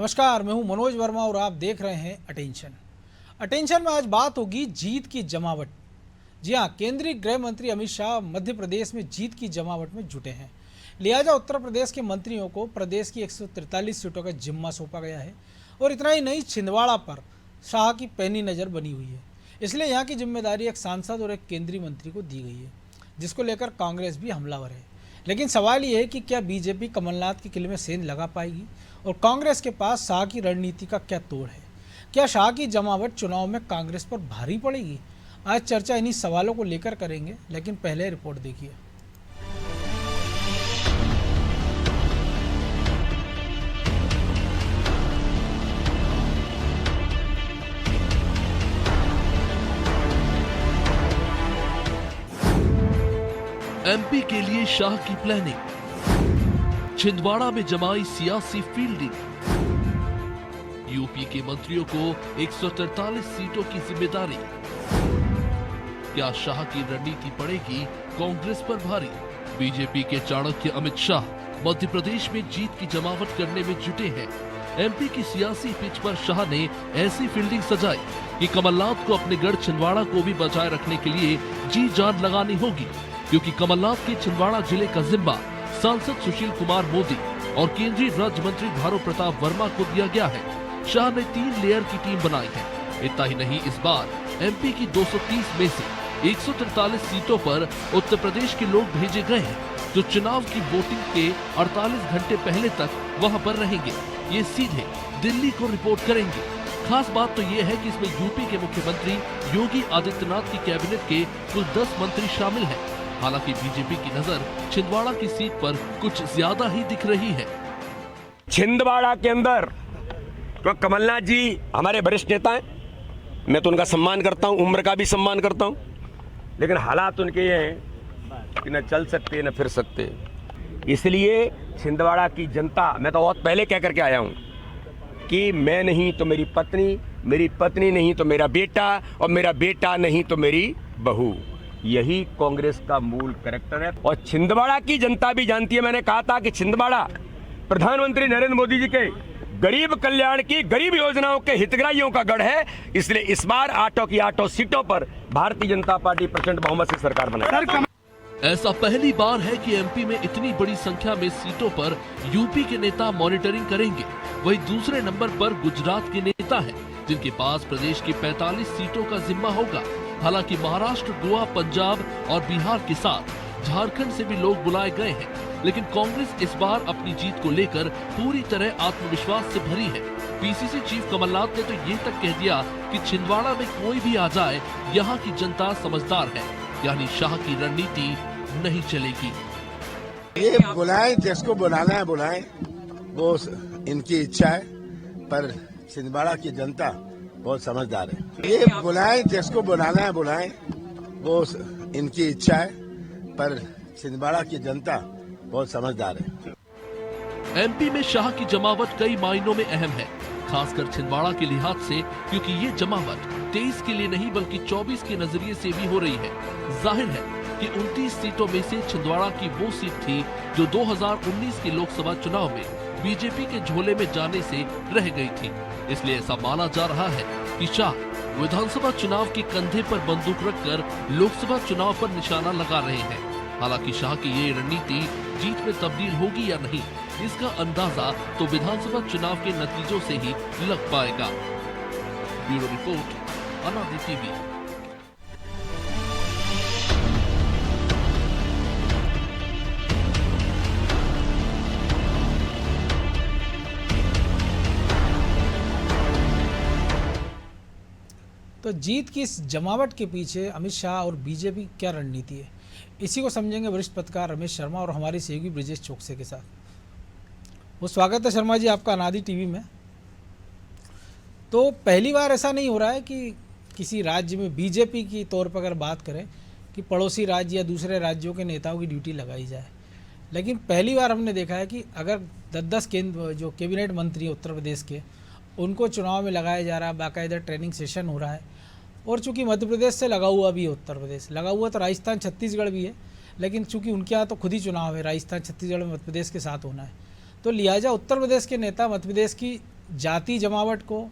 नमस्कार, मैं हूं मनोज वर्मा और आप देख रहे हैं अटेंशन में आज बात होगी जीत की जमावट। जी हां, केंद्रीय गृह मंत्री अमित शाह मध्य प्रदेश में जीत की जमावट में जुटे हैं। लिहाजा उत्तर प्रदेश के मंत्रियों को प्रदेश की 143 सीटों का जिम्मा सौंपा गया है और इतना ही नहीं, छिंदवाड़ा पर शाह की पैनी नज़र बनी हुई है। इसलिए यहाँ की जिम्मेदारी एक सांसद और एक केंद्रीय मंत्री को दी गई है, जिसको लेकर कांग्रेस भी हमलावर है। लेकिन सवाल ये है कि क्या बीजेपी कमलनाथ के किले में सेंध लगा पाएगी और कांग्रेस के पास शाह की रणनीति का क्या तोड़ है? क्या शाह की जमावट चुनाव में कांग्रेस पर भारी पड़ेगी? आज चर्चा इन्हीं सवालों को लेकर करेंगे, लेकिन पहले रिपोर्ट देखिए। एमपी के लिए शाह की प्लानिंग, छिंदवाड़ा में जमाई सियासी फील्डिंग, यूपी के मंत्रियों को 143 सीटों की जिम्मेदारी। क्या शाह की रणनीति पड़ेगी कांग्रेस पर भारी? बीजेपी के चाणक्य अमित शाह मध्य प्रदेश में जीत की जमावट करने में जुटे हैं। एमपी की सियासी पिच पर शाह ने ऐसी फील्डिंग सजाई कि कमलनाथ को अपने गढ़ छिंदवाड़ा को भी बचाए रखने के लिए जी जान लगानी होगी, क्योंकि कमलनाथ के छिंदवाड़ा जिले का जिम्मा सांसद सुशील कुमार मोदी और केंद्रीय राज्य मंत्री भानु प्रताप वर्मा को दिया गया है। शाह ने 3 लेयर की टीम बनाई है। इतना ही नहीं, इस बार एमपी की 230 में से 143 सीटों पर उत्तर प्रदेश के लोग भेजे गए हैं, जो चुनाव की वोटिंग के 48 घंटे पहले तक वहां पर रहेंगे। ये सीधे दिल्ली को रिपोर्ट करेंगे। खास बात तो ये है कि इसमें यूपी के मुख्यमंत्री योगी आदित्यनाथ की कैबिनेट के कुल 10 मंत्री शामिल हैं। हालांकि बीजेपी की नजर छिंदवाड़ा की सीट पर कुछ ज्यादा ही दिख रही है। छिंदवाड़ा के अंदर तो कमलनाथ जी हमारे वरिष्ठ नेता हैं, मैं तो उनका सम्मान करता हूं, उम्र का भी सम्मान करता हूं, लेकिन हालात उनके ये हैं कि न चल सकते न फिर सकते। इसलिए छिंदवाड़ा की जनता, मैं तो बहुत पहले कह करके आया हूं कि मैं नहीं तो मेरी पत्नी नहीं तो मेरा बेटा, और मेरा बेटा नहीं तो मेरी बहू। यही कांग्रेस का मूल कैरेक्टर है और छिंदवाड़ा की जनता भी जानती है। मैंने कहा था कि छिंदवाड़ा प्रधानमंत्री नरेंद्र मोदी जी के गरीब कल्याण की, गरीब योजनाओं के हितग्राहियों का गढ़ है। इसलिए इस बार 8 की 8 सीटों पर भारतीय जनता पार्टी प्रचंड बहुमत से सरकार बनाएगी। ऐसा पहली बार है कि एमपी में इतनी बड़ी संख्या में सीटों पर यूपी के नेता मॉनिटरिंग करेंगे। वहीं दूसरे नंबर पर गुजरात के नेता हैं, जिनके पास प्रदेश की 45 सीटों का जिम्मा होगा। हालांकि महाराष्ट्र, गोवा, पंजाब और बिहार के साथ झारखंड से भी लोग बुलाए गए हैं। लेकिन कांग्रेस इस बार अपनी जीत को लेकर पूरी तरह आत्मविश्वास से भरी है। पीसीसी चीफ कमलनाथ ने तो ये तक कह दिया कि छिंदवाड़ा में कोई भी आ जाए, यहाँ की जनता समझदार है, यानी शाह की रणनीति नहीं चलेगी। ये बुलाएं, जिसको बुलाना है बुलाएं, वो इनकी इच्छा है, पर छिंदवाड़ा की जनता बहुत समझदार है। ये बुलाएं, जिसको बुलाना है बुलाएं, वो इनकी इच्छा है, पर छिंदवाड़ा की जनता बहुत समझदार है। एमपी में शाह की जमावट कई मायनों में अहम है, खासकर छिंदवाड़ा के लिहाज से, क्योंकि ये जमावट 23 के लिए नहीं बल्कि 24 के नजरिए से भी हो रही है। जाहिर है कि 29 सीटों में से छिंदवाड़ा की वो सीट थी जो 2019 के लोकसभा चुनाव में बीजेपी के झोले में जाने से रह गई थी। इसलिए ऐसा माना जा रहा है कि शाह विधानसभा चुनाव के कंधे पर बंदूक रखकर लोकसभा चुनाव पर निशाना लगा रहे हैं। हालांकि शाह की ये रणनीति जीत में तब्दील होगी या नहीं, इसका अंदाजा तो विधानसभा चुनाव के नतीजों से ही लग पाएगा। ब्यूरो रिपोर्ट, अनादि टीवी। तो जीत की इस जमावट के पीछे अमित शाह और बीजेपी क्या रणनीति है, इसी को समझेंगे वरिष्ठ पत्रकार रमेश शर्मा और हमारे सहयोगी ब्रिजेश चोकसे के साथ। वो स्वागत है शर्मा जी आपका अनादि टीवी में। तो पहली बार ऐसा नहीं हो रहा है कि किसी राज्य में बीजेपी की तौर पर अगर बात करें कि पड़ोसी राज्य या दूसरे राज्यों के नेताओं की ड्यूटी लगाई जाए, लेकिन पहली बार हमने देखा है कि अगर 10-10 केंद्र जो कैबिनेट मंत्री उत्तर प्रदेश के, उनको चुनाव में लगाया जा रहा है, बाकायदा ट्रेनिंग सेशन हो रहा है। और चूंकि मध्य प्रदेश से लगा हुआ भी है, उत्तर प्रदेश लगा हुआ तो राजस्थान छत्तीसगढ़ भी है, लेकिन चूंकि उनके यहाँ तो खुद ही चुनाव है, राजस्थान छत्तीसगढ़ में मध्य प्रदेश के साथ होना है, तो लिहाजा उत्तर प्रदेश के नेता मध्य प्रदेश की जाति जमावट को,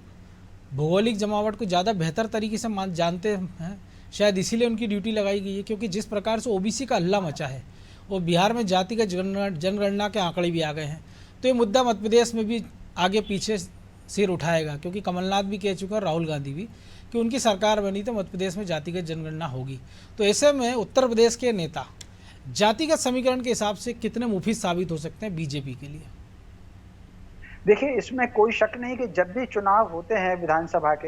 भौगोलिक जमावट को ज़्यादा बेहतर तरीके से जानते हैं। शायद इसीलिए उनकी ड्यूटी लगाई गई है, क्योंकि जिस प्रकार से ओबीसी का हल्ला मचा है, वो बिहार में जातिगत जनगणना के आंकड़े भी आ गए हैं। तो ये मुद्दा मध्य प्रदेश में भी आगे पीछे सिर उठाएगा, क्योंकि कमलनाथ भी कह चुका है, राहुल गांधी भी, कि उनकी सरकार बनी तो मध्य प्रदेश में जातिगत जनगणना होगी। तो ऐसे में उत्तर प्रदेश के नेता जातिगत समीकरण के हिसाब से कितने मुफीद साबित हो सकते हैं बीजेपी के लिए? देखिए, इसमें कोई शक नहीं कि जब भी चुनाव होते हैं विधानसभा के,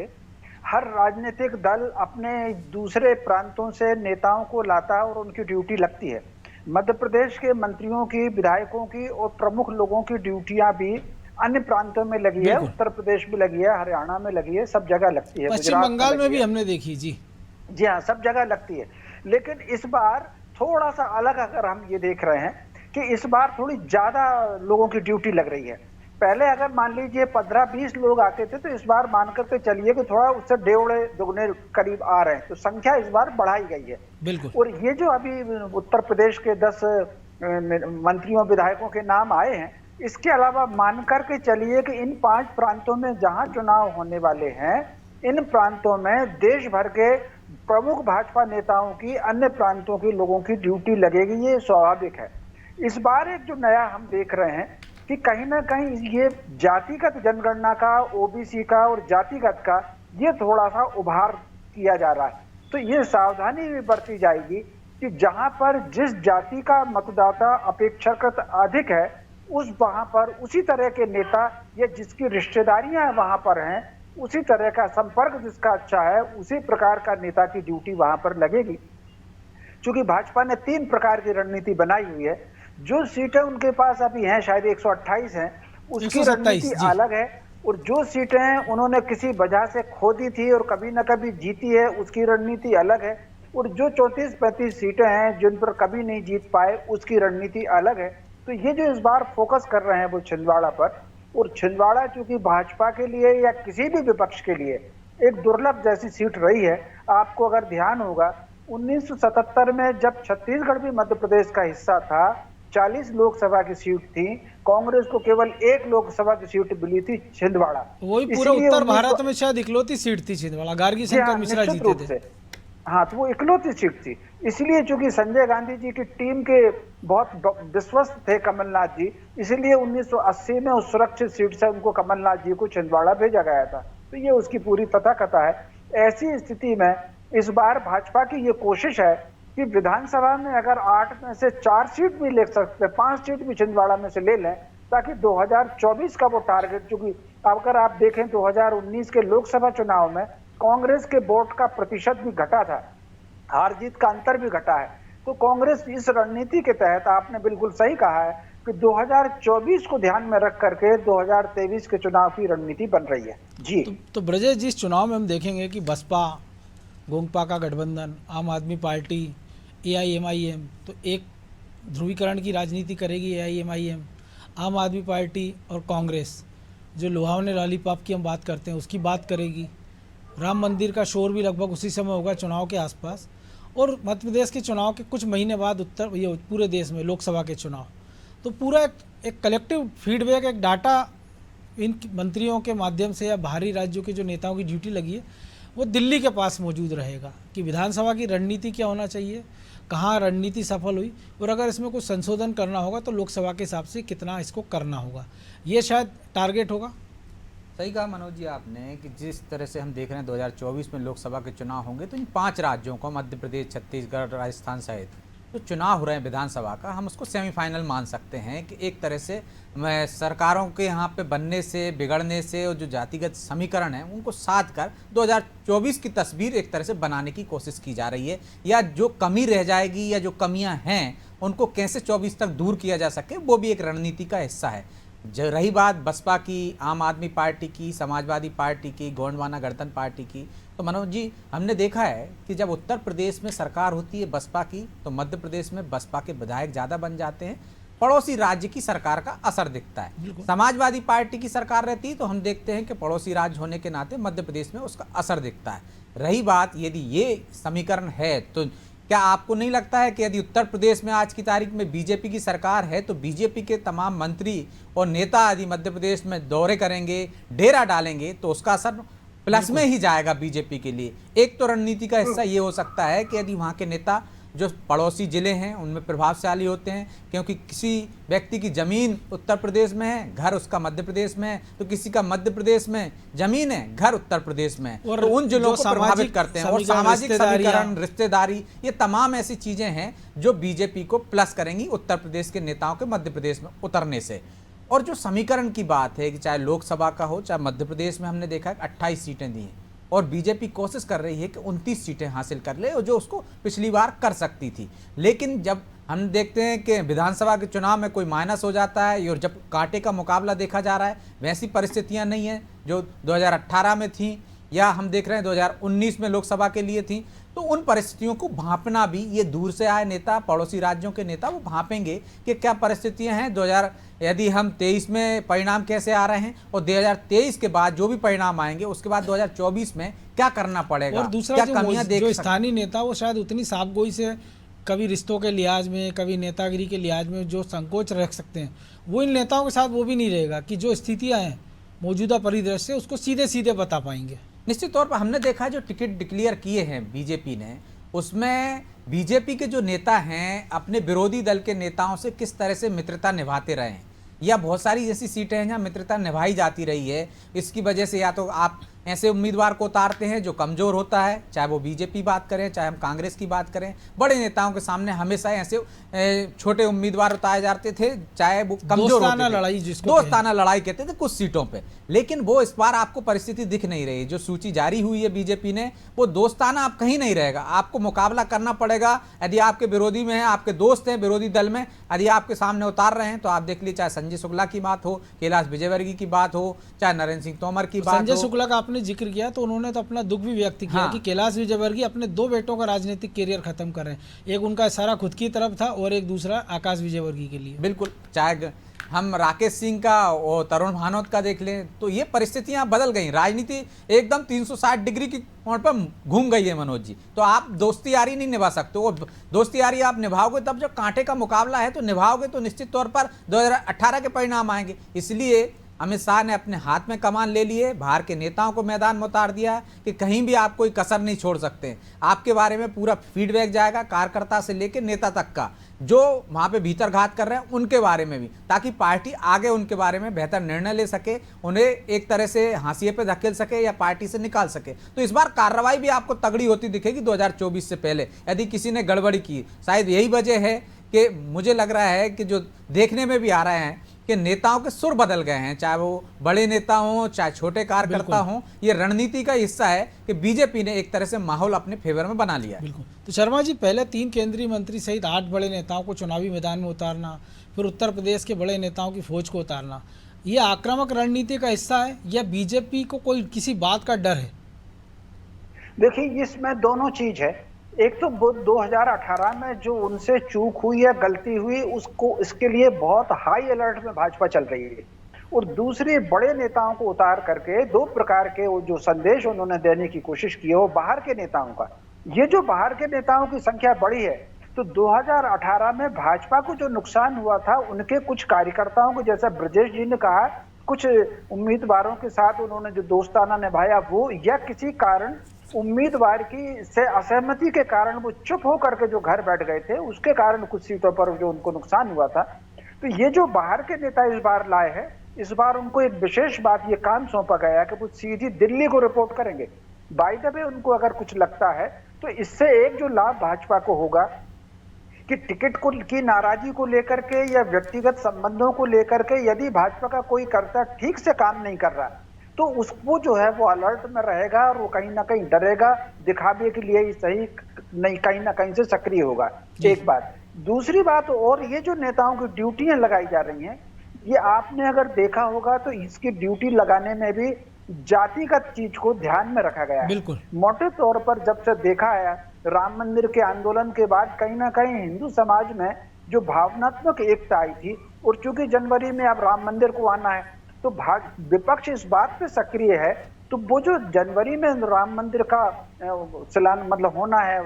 हर राजनीतिक दल अपने दूसरे प्रांतों से नेताओं को लाता है और उनकी ड्यूटी लगती है। मध्य प्रदेश के मंत्रियों की, विधायकों की और प्रमुख लोगों की ड्यूटियां भी अन्य प्रांतों में लगी है, उत्तर प्रदेश में लगी है, हरियाणा में लगी है, सब जगह लगती है, पश्चिम बंगाल में भी हमने देखी। जी हाँ, सब जगह लगती है। लेकिन इस बार थोड़ा सा अलग अगर हम ये देख रहे हैं कि इस बार थोड़ी ज्यादा लोगों की ड्यूटी लग रही है। पहले अगर मान लीजिए 15-20 लोग आते थे, तो इस बार मान करके चलिए कि थोड़ा उससे डेढ़ दुगने करीब आ रहे हैं, तो संख्या इस बार बढ़ाई गई है। बिल्कुल। और ये जो अभी उत्तर प्रदेश के 10 मंत्रियों विधायकों के नाम आए हैं, इसके अलावा मान करके चलिए कि इन 5 प्रांतों में जहां चुनाव होने वाले हैं, इन प्रांतों में देश भर के प्रमुख भाजपा नेताओं की अन्य प्रांतों के लोगों की ड्यूटी लगेगी, ये स्वाभाविक है। इस बार एक जो नया हम देख रहे हैं कि कहीं ना कहीं ये जातिगत जनगणना का, ओबीसी का और जातिगत का ये थोड़ा सा उभार किया जा रहा है। तो ये सावधानी भी बरती जाएगी कि जहां पर जिस जाति का मतदाता अपेक्षाकृत अधिक है, वहां पर उसी तरह के नेता या जिसकी रिश्तेदारियां वहां पर हैं, उसी तरह का संपर्क जिसका अच्छा है, उसी प्रकार का नेता की ड्यूटी वहां पर लगेगी। क्योंकि भाजपा ने 3 प्रकार की रणनीति बनाई हुई है। जो सीटें उनके पास अभी हैं, शायद 128 हैं, उसकी रणनीति अलग है, और जो सीटें उन्होंने किसी वजह से खो दी थी और कभी न कभी जीती है, उसकी रणनीति अलग है, और जो 34-35 सीटें हैं जिन पर कभी नहीं जीत पाए, उसकी रणनीति अलग है। तो ये जो इस बार फोकस कर रहे हैं वो छिंदवाड़ा पर, और छिंदवाड़ा चूंकि भाजपा के लिए या किसी भी विपक्ष के लिए एक दुर्लभ जैसी सीट रही है। आपको अगर ध्यान होगा, 1977 में जब छत्तीसगढ़ भी मध्य प्रदेश का हिस्सा था, 40 लोकसभा की सीट थी, कांग्रेस को केवल 1 लोकसभा की सीट मिली थी, छिंदवाड़ा। वही पूरे उत्तर भारत में शायद इकलौती सीट थी छिंदवाड़ा, गार्गी शंकर मिश्रा जीते थे। हाँ, तो वो इकलौती सीट थी। इसलिए चूंकि संजय गांधी जी की टीम के बहुत विश्वस्त थे कमलनाथ जी, इसलिए 1980 में उस सुरक्षित सीट से उनको कमलनाथ जी को छिंदवाड़ा भेजा गया था। तो ये उसकी पूरी तथाकथा है। ऐसी स्थिति में इस बार भाजपा की ये कोशिश है कि विधानसभा में अगर 8 में से 4 सीट भी ले सकते, 5 सीट भी छिंदवाड़ा में से ले लें, ताकि 2024 का वो टारगेट, चूंकि अगर आप देखें 2019 के लोकसभा चुनाव में कांग्रेस के वोट का प्रतिशत भी घटा था, हार जीत का अंतर भी घटा है। तो कांग्रेस इस रणनीति के तहत, आपने बिल्कुल सही कहा है कि 2024 को ध्यान में रख करके 2023 के चुनाव की रणनीति बन रही है। जी तो ब्रजेश जी, इस चुनाव में हम देखेंगे कि बसपा, गोंगपा का गठबंधन, आम आदमी पार्टी, AIMIM, तो एक ध्रुवीकरण की राजनीति करेगी AIMIM, आम आदमी पार्टी और कांग्रेस जो लुभावने लॉलीपॉप की हम बात करते हैं उसकी बात करेगी। राम मंदिर का शोर भी लगभग उसी समय होगा चुनाव के आसपास, और मध्य प्रदेश के चुनाव के कुछ महीने बाद ये पूरे देश में लोकसभा के चुनाव। तो पूरा एक कलेक्टिव फीडबैक, एक डाटा इन मंत्रियों के माध्यम से या बाहरी राज्यों के जो नेताओं की ड्यूटी लगी है वो दिल्ली के पास मौजूद रहेगा कि विधानसभा की रणनीति क्या होना चाहिए, कहाँ रणनीति सफल हुई, और अगर इसमें कुछ संशोधन करना होगा तो लोकसभा के हिसाब से कितना इसको करना होगा, ये शायद टारगेट होगा। सही कहा मनोज जी आपने कि जिस तरह से हम देख रहे हैं 2024 में लोकसभा के चुनाव होंगे, तो इन 5 राज्यों को, मध्य प्रदेश, छत्तीसगढ़, राजस्थान सहित जो चुनाव हो रहे हैं विधानसभा का, हम उसको सेमीफाइनल मान सकते हैं कि एक तरह से सरकारों के यहाँ पे बनने से, बिगड़ने से, और जो जातिगत समीकरण है उनको साध कर 2024 की तस्वीर एक तरह से बनाने की कोशिश की जा रही है, या जो कमी रह जाएगी या जो कमियां हैं उनको कैसे 24 तक दूर किया जा सके, वो भी एक रणनीति का हिस्सा है। जो रही बात बसपा की, आम आदमी पार्टी की, समाजवादी पार्टी की, गोंडवाना गणतंत्र पार्टी की, तो मनोज जी हमने देखा है कि जब उत्तर प्रदेश में सरकार होती है बसपा की, तो मध्य प्रदेश में बसपा के विधायक ज़्यादा बन जाते हैं, पड़ोसी राज्य की सरकार का असर दिखता है। समाजवादी पार्टी की सरकार रहती है तो हम देखते हैं कि पड़ोसी राज्य होने के नाते मध्य प्रदेश में उसका असर दिखता है। रही बात यदि ये समीकरण है तो क्या आपको नहीं लगता है कि यदि उत्तर प्रदेश में आज की तारीख में बीजेपी की सरकार है तो बीजेपी के तमाम मंत्री और नेता यदि मध्य प्रदेश में दौरे करेंगे, डेरा डालेंगे, तो उसका असर प्लस में ही जाएगा बीजेपी के लिए? एक तो रणनीति का हिस्सा ये हो सकता है कि यदि वहाँ के नेता जो पड़ोसी जिले हैं उनमें प्रभावशाली होते हैं, क्योंकि किसी व्यक्ति की जमीन उत्तर प्रदेश में है, घर उसका मध्य प्रदेश में है, तो किसी का मध्य प्रदेश में जमीन है, घर उत्तर प्रदेश में है, और तो उन जिलों जो को प्रभावित करते हैं। और सामाजिक समीकरण, रिश्तेदारी, ये तमाम ऐसी चीजें हैं जो बीजेपी को प्लस करेंगी उत्तर प्रदेश के नेताओं के मध्य प्रदेश में उतरने से। और जो समीकरण की बात है कि चाहे लोकसभा का हो चाहे मध्य प्रदेश में, हमने देखा है 28 सीटें दी हैं और बीजेपी कोशिश कर रही है कि 29 सीटें हासिल कर ले, और जो उसको पिछली बार कर सकती थी। लेकिन जब हम देखते हैं कि विधानसभा के चुनाव में कोई माइनस हो जाता है और जब कांटे का मुकाबला देखा जा रहा है, वैसी परिस्थितियां नहीं हैं जो 2018 में थी या हम देख रहे हैं 2019 में लोकसभा के लिए थी। तो उन परिस्थितियों को भांपना भी, ये दूर से आए नेता, पड़ोसी राज्यों के नेता, वो भांपेंगे कि क्या परिस्थितियां हैं। यदि हम 23 में परिणाम कैसे आ रहे हैं और 2023 के बाद जो भी परिणाम आएंगे उसके बाद 2024 में क्या करना पड़ेगा, और दूसरा क्या जो कमियां देख जो स्थानीय नेता वो शायद उतनी साफगोई से कभी रिश्तों के लिहाज में, कभी नेतागिरी के लिहाज में जो संकोच रख सकते हैं, वो इन नेताओं के साथ वो भी नहीं रहेगा कि जो स्थितियां हैं मौजूदा परिदृश्य उसको सीधे सीधे बता पाएंगे। निश्चित तौर पर हमने देखा जो टिकट डिक्लेयर किए हैं बीजेपी ने, उसमें बीजेपी के जो नेता हैं अपने विरोधी दल के नेताओं से किस तरह से मित्रता निभाते रहे हैं, या बहुत सारी ऐसी सीटें हैं जहां मित्रता निभाई जाती रही है। इसकी वजह से या तो आप ऐसे उम्मीदवार को उतारते हैं जो कमजोर होता है, चाहे वो बीजेपी बात करें चाहे हम कांग्रेस की बात करें, बड़े नेताओं के सामने हमेशा ऐसे छोटे उम्मीदवार उतारे जाते थे चाहे वो कमजोर होते थे। दोस्ताना लड़ाई कहते थे कुछ सीटों पे। लेकिन वो इस बार आपको परिस्थिति दिख नहीं रही। जो सूची जारी हुई है बीजेपी ने, वो दोस्ताना आप कहीं नहीं रहेगा, आपको मुकाबला करना पड़ेगा। यदि आपके विरोधी में है, आपके दोस्त हैं विरोधी दल में, यदि आपके सामने उतार रहे हैं तो आप देख लीजिए, चाहे संजय शुक्ला की बात हो, कैलाश विजयवर्गीय की बात हो, चाहे नरेंद्र सिंह तोमर की बात हो। संजय शुक्ला का आपने जिक्र किया तो उन्होंने तो अपना दुख भी व्यक्त किया कि कैलाश विजयवर्गीय अपने 2 बेटों का राजनीतिक करियर खत्म कर रहे हैं। एक उनका इशारा खुद की तरफ था और एक दूसरा आकाश विजयवर्गीय के लिए। बिल्कुल, चाहे हम राकेश सिंह का और तरुण भानोत का देख लें तो ये परिस्थितियां बदल गई। राजनीति एकदम 360 डिग्री की कोण पर घूम गई है मनोज जी। तो आप दोस्ती यारी नहीं निभा सकते हो। दोस्ती यारी आप निभाओगे तब जब कांटे का मुकाबला है तो निभाओगे, तो निश्चित तौर पर 2018 के परिणाम आएंगे। इसलिए अमित शाह ने अपने हाथ में कमान ले लिए, बाहर के नेताओं को मैदान में उतार दिया कि कहीं भी आप कोई कसर नहीं छोड़ सकते। आपके बारे में पूरा फीडबैक जाएगा, कार्यकर्ता से लेकर नेता तक का, जो वहाँ पे भीतर घात कर रहे हैं उनके बारे में भी, ताकि पार्टी आगे उनके बारे में बेहतर निर्णय ले सके, उन्हें एक तरह से हाशिए पे धकेल सके या पार्टी से निकाल सके। तो इस बार कार्रवाई भी आपको तगड़ी होती दिखेगी 2024 से पहले। यदि किसी ने गड़बड़ी की, शायद यही वजह है कि मुझे लग रहा है कि जो देखने में भी आ रहे हैं कि नेताओं के सुर बदल गए हैं, चाहे वो बड़े नेता हों चाहे छोटे कार्यकर्ता हों। ये रणनीति का हिस्सा है कि बीजेपी ने एक तरह से माहौल अपने फेवर में बना लिया है। बिल्कुल। तो शर्मा जी, पहले 3 केंद्रीय मंत्री सहित 8 बड़े नेताओं को चुनावी मैदान में उतारना, फिर उत्तर प्रदेश के बड़े नेताओं की फौज को उतारना, ये आक्रामक रणनीति का हिस्सा है या बीजेपी को कोई किसी बात का डर है? देखिए, इसमें दोनों चीज है। एक तो 2018 में जो उनसे चूक हुई है, गलती हुई, उसको इसके लिए बहुत हाई अलर्ट में भाजपा चल रही है। और दूसरे बड़े नेताओं को उतार करके 2 प्रकार के वो जो संदेश उन्होंने देने की कोशिश की है वो बाहर के नेताओं का। ये जो बाहर के नेताओं की संख्या बढ़ी है, तो 2018 में भाजपा को जो नुकसान हुआ था, उनके कुछ कार्यकर्ताओं को, जैसा ब्रजेश जी ने कहा, कुछ उम्मीदवारों के साथ उन्होंने जो दोस्ताना निभाया वो, या किसी कारण उम्मीदवार की से असहमति के कारण वो चुप होकर के जो घर बैठ गए थे, उसके कारण कुछ सीटों पर जो उनको नुकसान हुआ था। तो ये जो बाहर के नेता इस बार लाए हैं, इस बार उनको एक विशेष बात, ये काम सौंपा गया कि वो सीधी दिल्ली को रिपोर्ट करेंगे। बाय द वे, उनको अगर कुछ लगता है तो इससे एक जो लाभ भाजपा को होगा कि टिकट को की नाराजगी को लेकर के या व्यक्तिगत संबंधों को लेकर के यदि भाजपा का कोई कर्ता ठीक से काम नहीं कर रहा तो उसको जो है वो अलर्ट में रहेगा और वो कहीं ना कहीं डरेगा, दिखावे के लिए ही सही नहीं, कहीं ना कहीं से सक्रिय होगा। एक बात। दूसरी बात, और ये जो नेताओं की ड्यूटियां लगाई जा रही हैं, ये आपने अगर देखा होगा तो इसकी ड्यूटी लगाने में भी जातिगत चीज को ध्यान में रखा गया है। बिल्कुल। मोटे तौर पर जब से देखा है राम मंदिर के आंदोलन के बाद, कहीं ना कहीं हिंदू समाज में जो भावनात्मक एकता आई थी, और चूंकि जनवरी में अब राम मंदिर को आना है तो विपक्ष इस बात पे सक्रिय है, तो वो जो जनवरी में राम मंदिर का मतलब होना है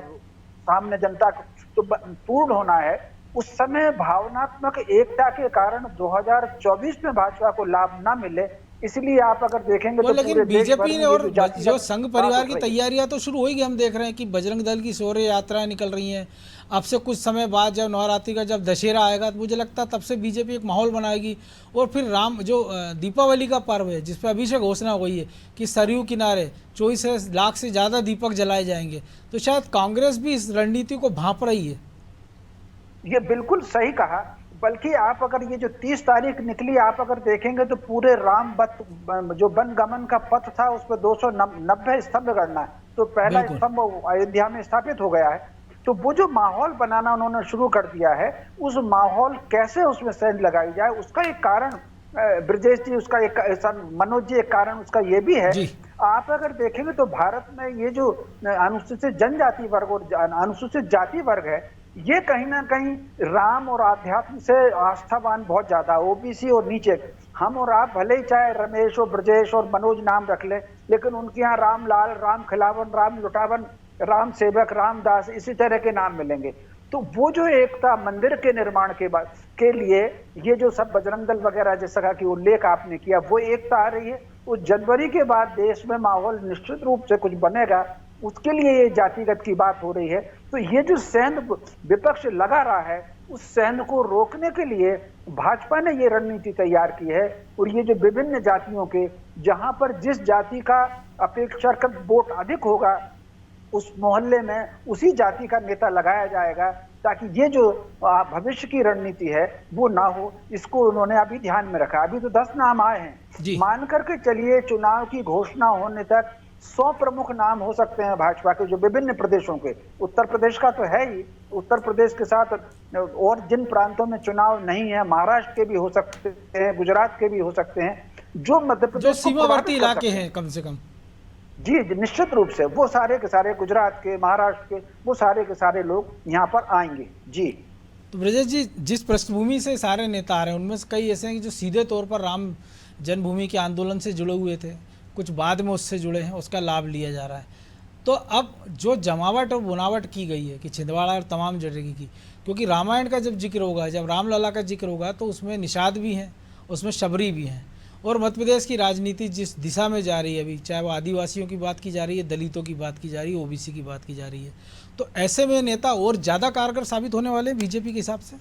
सामने जनता को तो पूर्ण होना है, उस समय भावनात्मक एकता के कारण 2024 में भाजपा को लाभ ना मिले, इसलिए आप अगर देखेंगे तो लेकिन पूरे देश भर बीजेपी में ने ये और जो जातिगत जो संघ परिवार बात की हो रही है। तैयारियां तो शुरू हो गई, हम देख रहे हैं कि बजरंग दल की शौर्य यात्राएं निकल रही हैं। अब से कुछ समय बाद जब नवरात्रि का जब दशहरा आएगा तो मुझे लगता है तब से बीजेपी एक माहौल बनाएगी। और फिर राम जो दीपावली का पर्व है जिस पर अभी से घोषणा हुई है कि सरयू किनारे 24 लाख से ज़्यादा दीपक जलाए जाएंगे, तो शायद कांग्रेस भी इस रणनीति को भांप रही है। ये बिल्कुल सही कहा, बल्कि आप अगर ये जो 30 तारीख निकली आप अगर देखेंगे तो पूरे राम पथ जो वन गमन का पथ था उस पर 290 स्तंभ गणना है, तो पहला बिल्कुल। स्तंभ अयोध्या में स्थापित हो गया है। तो वो जो माहौल बनाना उन्होंने शुरू कर दिया है, उस माहौल कैसे उसमें सेंध लगाई जाए उसका एक कारण ब्रजेश जी, उसका एक मनोज जी, एक कारण उसका ये भी है। जी। आप अगर देखेंगे तो भारत में ये जो अनुसूचित जनजाति वर्ग और अनुसूचित जाति वर्ग है, ये कहीं ना कहीं राम और आध्यात्म से आस्थावान बहुत ज्यादा, ओबीसी और नीचे। हम और आप भले ही चाहे रमेश और ब्रजेश और मनोज नाम रख ले, लेकिन उनके यहाँ रामलाल, राम खिलावन, राम लुटावन, राम सेवक, रामदास, इसी तरह के नाम मिलेंगे। तो वो जो एकता मंदिर के निर्माण के लिए ये जो सब बजरंग दल वगैरह जैसा का कि उल्लेख आपने किया, वो एकता आ रही है। तो जनवरी के बाद देश में माहौल निश्चित रूप से कुछ बनेगा, उसके लिए ये जातिगत की बात हो रही है। तो ये जो सैन्य विपक्ष लगा रहा है, उस सैन्य को रोकने के लिए भाजपा ने ये रणनीति तैयार की है। और ये जो विभिन्न जातियों के, जहां पर जिस जाति का अपेक्षाकृत वोट अधिक होगा, उस मोहल्ले में उसी जाति का नेता लगाया जाएगा, ताकि ये जो भविष्य की रणनीति है वो ना हो। इसको उन्होंने अभी ध्यान में रखा। अभी तो 10 नाम आए हैं, मान करके चलिए चुनाव की घोषणा होने तक 100 प्रमुख नाम हो सकते हैं भाजपा के, जो विभिन्न प्रदेशों के। उत्तर प्रदेश का तो है ही, उत्तर प्रदेश के साथ और जिन प्रांतों में चुनाव नहीं है, महाराष्ट्र के भी हो सकते हैं, गुजरात के भी हो सकते हैं, जो मध्य प्रदेश जो सीमावर्ती इलाके हैं कम से कम। जी निश्चित रूप से वो सारे के सारे गुजरात के, महाराष्ट्र के, वो सारे के सारे लोग यहाँ पर आएंगे। जी तो ब्रजेश जी, जिस पृष्ठभूमि से सारे नेता आ रहे हैं उनमें से कई ऐसे हैं कि जो सीधे तौर पर राम जन्मभूमि के आंदोलन से जुड़े हुए थे, कुछ बाद में उससे जुड़े हैं, उसका लाभ लिया जा रहा है। तो अब जो जमावट और बुनावट की गई है कि छिंदवाड़ा और तमाम जगह की, क्योंकि रामायण का जब जिक्र होगा, जब रामलला का जिक्र होगा, तो उसमें निषाद भी हैं, उसमें शबरी भी हैं। और मध्य प्रदेश की राजनीति जिस दिशा में जा रही है अभी, चाहे वो आदिवासियों की बात की जा रही है, दलितों की बात की जा रही है, ओबीसी की बात की जा रही है, तो ऐसे में नेता और ज़्यादा कारगर साबित होने वाले हैं बीजेपी के हिसाब से।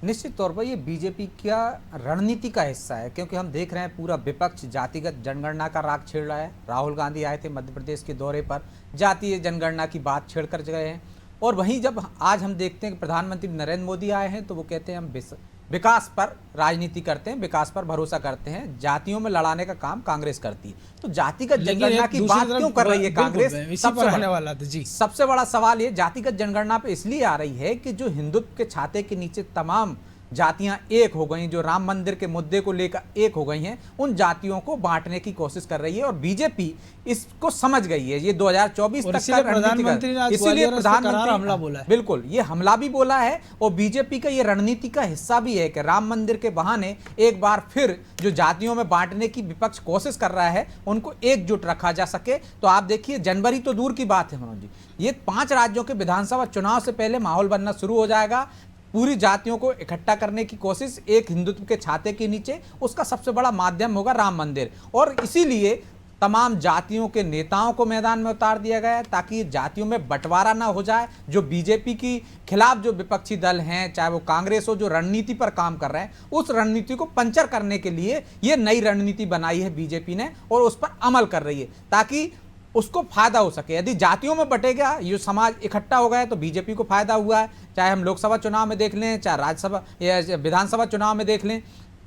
निश्चित तौर पर ये बीजेपी का रणनीति का हिस्सा है, क्योंकि हम देख रहे हैं पूरा विपक्ष जातिगत जनगणना का राग छेड़ रहा है। राहुल गांधी आए थे मध्य प्रदेश के दौरे पर, जातीय जनगणना की बात छेड़ कर गए हैं। और वहीं जब आज हम देखते हैं कि प्रधानमंत्री नरेंद्र मोदी आए हैं, तो वो कहते हैं हम विकास पर राजनीति करते हैं, विकास पर भरोसा करते हैं, जातियों में लड़ाने का काम कांग्रेस करती है। तो जातिगत जनगणना की बात क्यों कर रही है कांग्रेस? सबसे बड़ा सवाल ये जातिगत जनगणना पे इसलिए आ रही है कि जो हिंदुत्व के छाते के नीचे तमाम जातियां एक हो गई, जो राम मंदिर के मुद्दे को लेकर एक हो गई हैं, उन जातियों को बांटने की कोशिश कर रही है। और बीजेपी इसको समझ गई है। ये 2024 तक का प्रधानमंत्री ने इसीलिए प्रधानमंत्री हमला बोला है। बिल्कुल, ये हमला भी बोला है और बीजेपी का ये रणनीति का हिस्सा भी है कि राम मंदिर के बहाने एक बार फिर जो जातियों में बांटने की विपक्ष कोशिश कर रहा है, उनको एकजुट रखा जा सके। तो आप देखिए, जनवरी तो दूर की बात है मनोज जी, ये 5 राज्यों के विधानसभा चुनाव से पहले माहौल बनना शुरू हो जाएगा। पूरी जातियों को इकट्ठा करने की कोशिश एक हिंदुत्व के छाते के नीचे, उसका सबसे बड़ा माध्यम होगा राम मंदिर। और इसीलिए तमाम जातियों के नेताओं को मैदान में उतार दिया गया है, ताकि जातियों में बंटवारा ना हो जाए। जो बीजेपी की खिलाफ जो विपक्षी दल हैं, चाहे वो कांग्रेस हो, जो रणनीति पर काम कर रहे हैं, उस रणनीति को पंचर करने के लिए ये नई रणनीति बनाई है बीजेपी ने और उस पर अमल कर रही है, ताकि उसको फायदा हो सके। यदि जातियों में बटेगा, ये समाज इकट्ठा हो गया, तो बीजेपी को फायदा हुआ है। चाहे हम लोकसभा चुनाव में देख लें, चाहे राज्यसभा या विधानसभा चुनाव में देख लें,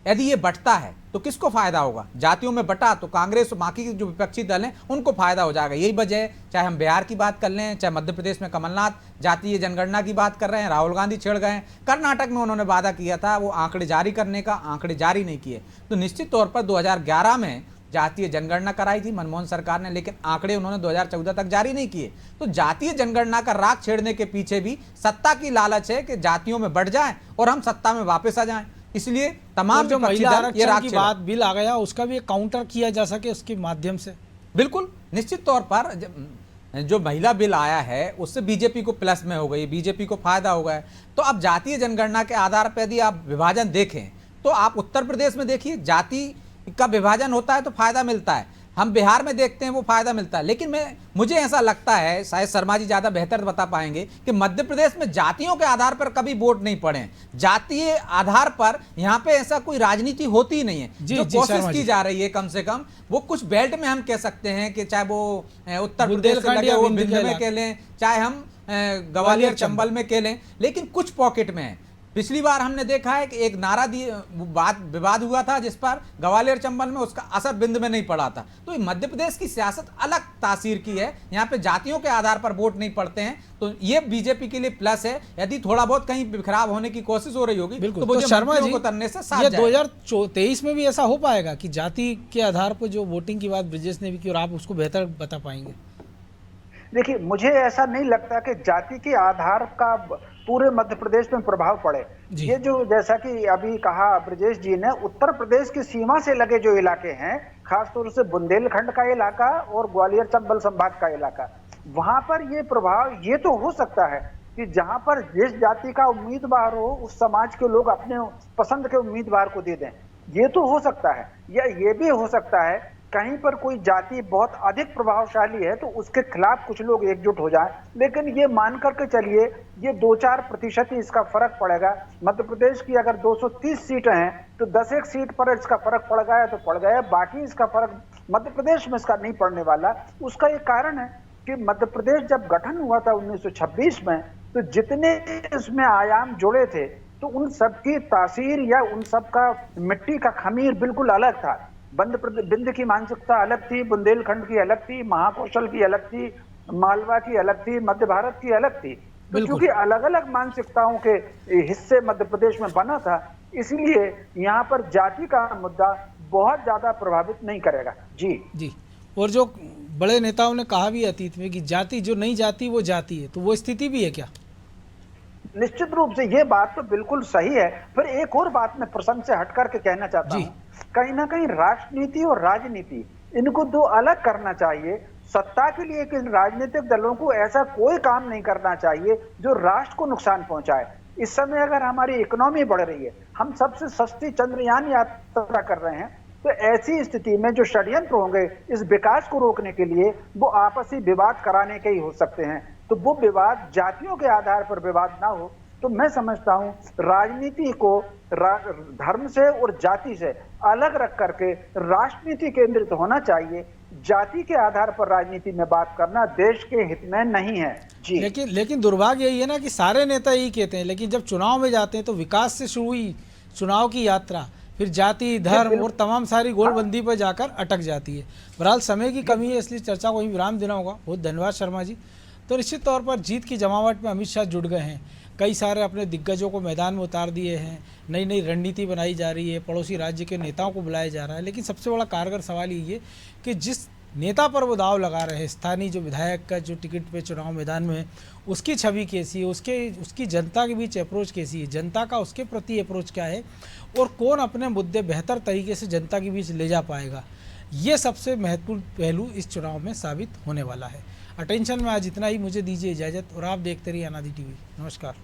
यदि ये बटता है तो किसको फायदा होगा? जातियों में बटा तो कांग्रेस और बाकी जो विपक्षी दल हैं उनको फायदा हो जाएगा। यही वजह है, चाहे हम बिहार की बात कर लें, चाहे मध्य प्रदेश में कमलनाथ जातीय जनगणना की बात कर रहे हैं, राहुल गांधी छिड़ गए हैं। कर्नाटक में उन्होंने वादा किया था वो आंकड़े जारी करने का, आंकड़े जारी नहीं किए। तो निश्चित तौर पर 2011 में जातीय जनगणना कराई थी मनमोहन सरकार ने, लेकिन आंकड़े उन्होंने 2014 तक जारी नहीं किए। तो जातीय जनगणना का राग छेड़ने के पीछे भी सत्ता की लालच है कि जातियों में बढ़ जाएं और हम सत्ता में वापस आ जाएं। इसलिए तमाम जो महिला आरक्षण की बात बिल आ गया, उसका भी काउंटर किया जा सके उसके माध्यम से। बिल्कुल, निश्चित तौर पर जो महिला बिल आया है उससे बीजेपी को प्लस में हो गई, बीजेपी को फायदा हो गया। तो अब जातीय जनगणना के आधार पर यदि आप विभाजन देखें तो आप उत्तर प्रदेश में देखिए जाति का विभाजन होता है तो फायदा मिलता है, हम बिहार में देखते हैं वो फायदा मिलता है। लेकिन मुझे ऐसा लगता है, शायद शर्मा जी ज्यादा बेहतर बता पाएंगे, कि मध्य प्रदेश में जातियों के आधार पर कभी वोट नहीं पड़े। जातीय आधार पर यहाँ पे ऐसा कोई राजनीति होती ही नहीं है। जो कोशिश की जा रही है कम से कम वो कुछ बेल्ट में हम कह सकते हैं कि चाहे वो उत्तर प्रदेश से लगे वो विंध्य में कह लें, चाहे हम ग्वालियर चंबल में कह लें, लेकिन कुछ पॉकेट में है। पिछली बार हमने देखा है कि एक नारा विवाद हुआ था जिस पर ग्वालियर चंबल में उसका असर बिंद में नहीं पड़ा था। तो ये मध्य प्रदेश की सियासत अलग तासीर की है, यहाँ पे जातियों के आधार पर वोट नहीं पड़ते हैं, तो ये बीजेपी के लिए प्लस है। यदि थोड़ा बहुत कहीं बिखराव होने की कोशिश हो रही होगी तो वो शर्मा जी को तरने से साथ ये जाएगा। 2023 में भी ऐसा हो पाएगा कि जाति के आधार पर जो वोटिंग की बात ब्रिजेश ने भी की, और आप उसको बेहतर बता पाएंगे? देखिए, मुझे ऐसा नहीं लगता कि जाति के आधार का पूरे मध्य प्रदेश में प्रभाव पड़े। ये जो जैसा कि अभी कहा ब्रजेश जी ने, उत्तर प्रदेश की सीमा से लगे जो इलाके हैं, खासतौर से बुंदेलखंड का इलाका और ग्वालियर चंबल संभाग का इलाका, वहां पर ये प्रभाव ये तो हो सकता है कि जहां पर जिस जाति का उम्मीदवार हो उस समाज के लोग अपने पसंद के उम्मीदवार को दे दें, ये तो हो सकता है। या ये भी हो सकता है कहीं पर कोई जाति बहुत अधिक प्रभावशाली है तो उसके खिलाफ कुछ लोग एकजुट हो जाएं। लेकिन ये मान करके चलिए ये 2-4% ही इसका फर्क पड़ेगा। मध्य प्रदेश की अगर 230 सीटें हैं तो 10-1 सीट पर इसका फर्क पड़ गया तो पड़ गया, बाकी इसका फर्क मध्य प्रदेश में इसका नहीं पड़ने वाला। उसका ये कारण है कि मध्य प्रदेश जब गठन हुआ था 1926 में, तो जितने इसमें आयाम जुड़े थे तो उन सब की तासीर या उन सब का मिट्टी का खमीर बिल्कुल अलग था। बिंद की मानसिकता अलग थी, बुंदेलखंड की अलग थी, महाकौशल की अलग थी, मालवा की अलग थी, मध्य भारत की अलग थी। तो क्योंकि अलग अलग मानसिकताओं के हिस्से मध्य प्रदेश में बना था, इसलिए यहाँ पर जाति का मुद्दा बहुत ज्यादा प्रभावित नहीं करेगा। जी। और जो बड़े नेताओं ने कहा भी अतीत में कि जाति जो नहीं जाती वो जाति है, तो वो स्थिति भी है क्या? निश्चित रूप से ये बात तो बिल्कुल सही है। फिर एक और बात मैं प्रसंग से हट करके कहना चाहता हूँ, कहीं ना कहीं राष्ट्रनीति और राजनीति इनको दो अलग करना चाहिए। सत्ता के लिए कि राजनीतिक दलों को ऐसा कोई काम नहीं करना चाहिए जो राष्ट्र को नुकसान पहुंचाए। इस समय अगर हमारी इकोनॉमी बढ़ रही है, हम सबसे सस्ती चंद्रयान यात्रा कर रहे हैं, तो ऐसी स्थिति में जो षड्यंत्र होंगे इस विकास को रोकने के लिए वो आपसी विवाद कराने के ही हो सकते हैं। तो वो विवाद जातियों के आधार पर विवाद ना हो, तो मैं समझता हूं राजनीति को धर्म से और जाति से अलग रख करके राष्ट्रनीति केंद्रित होना चाहिए। जाति के आधार पर राजनीति में बात करना देश के हित में नहीं है। जी। लेकिन दुर्भाग्य यही है ना कि सारे नेता यही कहते हैं, लेकिन जब चुनाव में जाते हैं तो विकास से शुरू हुई चुनाव की यात्रा फिर जाति, धर्म और तमाम सारी गोलबंदी पर जाकर अटक जाती है। बहरहाल समय की कमी है, इसलिए चर्चा को ही विराम देना होगा। बहुत धन्यवाद शर्मा जी। तो निश्चित तौर पर जीत की जमावट में अमित शाह जुड़ गए हैं, कई सारे अपने दिग्गजों को मैदान में उतार दिए हैं, नई नई रणनीति बनाई जा रही है, पड़ोसी राज्य के नेताओं को बुलाया जा रहा है। लेकिन सबसे बड़ा कारगर सवाल ये कि जिस नेता पर वो दाव लगा रहे हैं, स्थानीय जो विधायक का जो टिकट पे चुनाव मैदान में है, उसकी छवि कैसी है, उसकी जनता के बीच अप्रोच कैसी है, जनता का उसके प्रति अप्रोच क्या है, और कौन अपने मुद्दे बेहतर तरीके से जनता के बीच ले जा पाएगा, ये सबसे महत्वपूर्ण पहलू इस चुनाव में साबित होने वाला है। अटेंशन में आज इतना ही, मुझे दीजिए इजाज़त और आप देखते रहिए अनादि टीवी। नमस्कार।